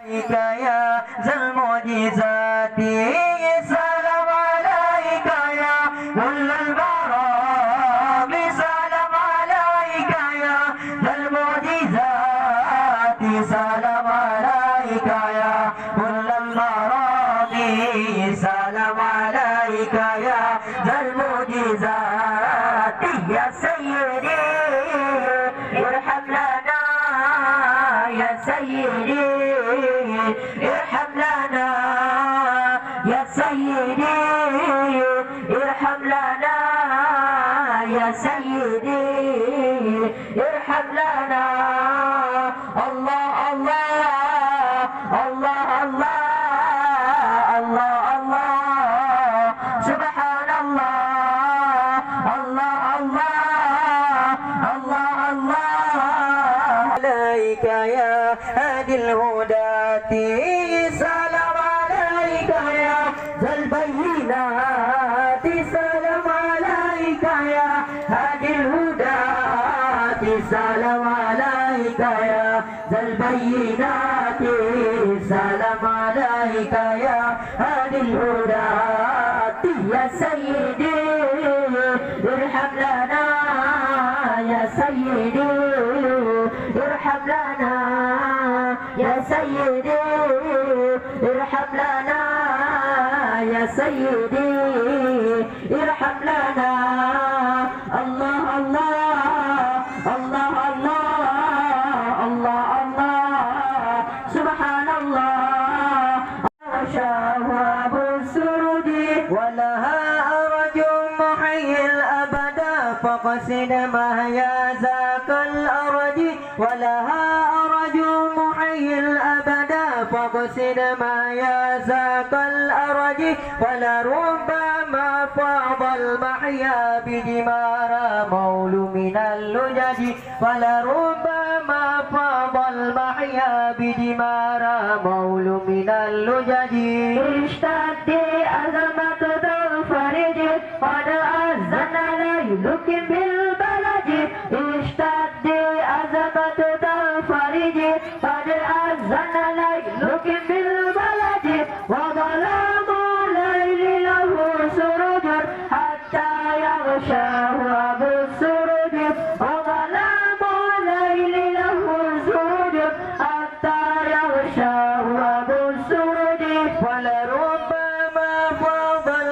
يا ذا المعجزات سلام عليك يا كل البرام سلام عليك يا ذا المعجزات سلام عليك يا كل البرام سلام عليك يا ذا المعجزات يا سيدي ارحم لنا يا سيدي ارحم لنا يا سيدي ارحم لنا يا سيدي ارحم لنا الله الله الله الله الله الله سبحان الله الله الله الله الله عليك يا هادي الهداة سلام عليك يا ذا البينات سلام عليك يا هادي الهداة سلام عليك يا ذا البينات سلام عليك يا هادي الهداة يا سيدي ارحم لنا يا سيدي ارحم لنا يا سيدي ارحم لنا يا سيدي ارحم لنا الله الله الله الله الله الله سبحان الله وشهاب السرد ولها أرج محيي الأبد فقصد مهيا ذاك الأرج ولها أرج محيي الأبد فقصد مهيا ذاك الأرج ولربما فاض المحيا بدمار مول من اللجج ولربما فاض المحيا بدمار مول من اللجج اشتد أزمة الفرج قد أذن ليلك بالبلد اشتد أزمة الفرج قد أذن ليلك